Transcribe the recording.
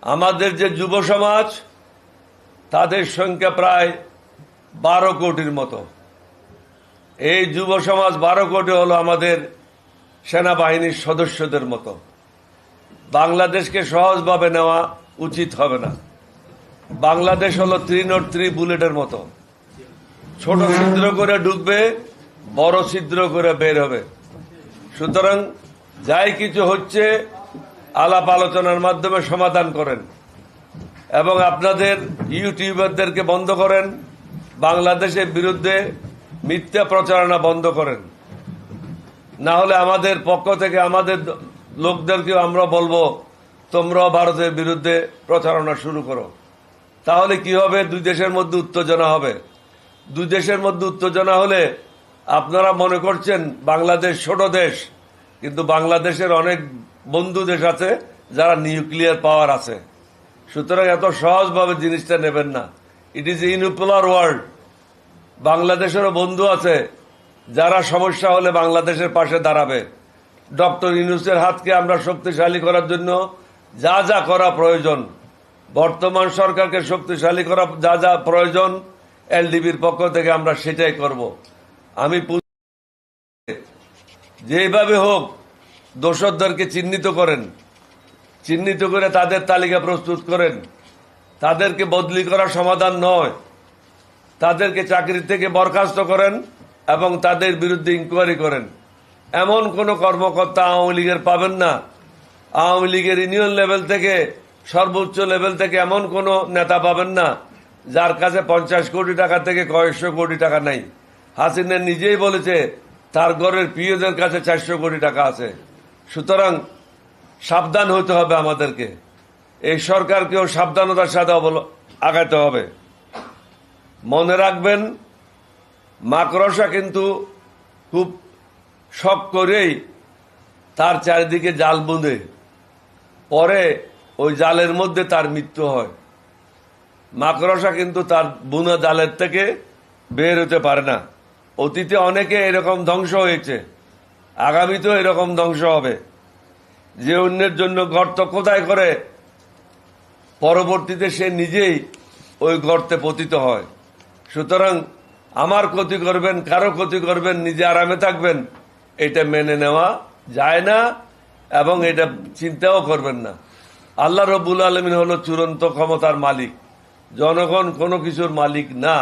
আমাদের যে যুব সমাজ তাদের সংখ্যা প্রায় 12 কোটির মতো। এই যুব সমাজ 12 কোটি হলো আমাদের সেনাবাহিনীর সদস্যদের মতো। বাংলাদেশকে সহজভাবে নেওয়া উচিত হবে না। বাংলাদেশ হলো 303 বুলেটের মতো, ছোট ছিদ্র করে ঢুকবে, বড় ছিদ্র করে বের হবে। সুতরাং যাই কিছু হচ্ছে আলাপ আলোচনার মাধ্যমে সমাধান করেন এবং আপনাদের ইউটিউবারদেরকে বন্ধ করেন, বাংলাদেশের বিরুদ্ধে মিথ্যা প্রচারণা বন্ধ করেন। না হলে আমাদের পক্ষ থেকে আমাদের লোকদেরকেও আমরা বলবো তোমরাও ভারতের বিরুদ্ধে প্রচারণা শুরু করো। তাহলে কি হবে? দুই দেশের মধ্যে উত্তেজনা হবে। দুই দেশের মধ্যে উত্তেজনা হলে আপনারা মনে করছেন বাংলাদেশ ছোট দেশ, কিন্তু বাংলাদেশের অনেক বন্ধু দেশ আছে যারা নিউক্লিয়ার পাওয়ার আছে। সুতরাং এত সহজভাবে জিনিসটা নেবেন না। It is unipolar world. বাংলাদেশেরও বন্ধু আছে যারা সমস্যা হলে বাংলাদেশের পাশে দাঁড়াবে। ডক্টর ইউনূসের হাতকে আমরা শক্তিশালী করার জন্য যা যা করা প্রয়োজন, বর্তমান সরকারকে শক্তিশালী করা যা যা প্রয়োজন, এলডিবির পক্ষ থেকে আমরা সেটাই করব। আমি যেভাবে হোক দোষরদেরকে চিহ্নিত করেন, চিহ্নিত করে তাদের তালিকা প্রস্তুত করেন। তাদেরকে বদলি করা সমাধান নয়, তাদেরকে চাকরি থেকে বরখাস্ত করেন এবং তাদের বিরুদ্ধে ইনকোয়ারি করেন। এমন কোন কর্মকর্তা আওয়ামী লীগের পাবেন না, আওয়ামী লীগের ইউনিয়ন লেভেল থেকে সর্বোচ্চ লেভেল থেকে এমন কোন নেতা পাবেন না যার কাছে 50 কোটি টাকা থেকে কয়েকশো কোটি টাকা নাই। হাসিনা নিজেই বলেছে তার ঘরের পিওদের কাছে 400 কোটি টাকা আছে। সুতরাং সাবধান হতে হবে আমাদেরকে। এই সরকারকেও সাবধানতার সাথে আগাতে হবে। মনে রাখবেন, মাকড়সা কিন্তু খুব শখ করেই তার চারিদিকে জাল বুঁধে, পরে ওই জালের মধ্যে তার মৃত্যু হয়। মাকড়সা কিন্তু তার বুনা জালের থেকে বের হতে পারে না। অতীতে অনেকে এরকম ধ্বংস হয়েছে, আগামীতেও এরকম ধ্বংস হবে। যে অন্যের জন্য গর্ত খোদাই করে পরবর্তীতে সে নিজেই ওই গর্তে পতিত হয়। সুতরাং আমার ক্ষতি করবেন, কারো ক্ষতি করবেন, নিজে আরামে থাকবেন, এটা মেনে নেওয়া যায় না এবং এটা চিন্তাও করবেন না। আল্লাহ রব্বুল আলামিন হলো চূড়ান্ত ক্ষমতার মালিক, জনগণ কোনো কিছুর মালিক না।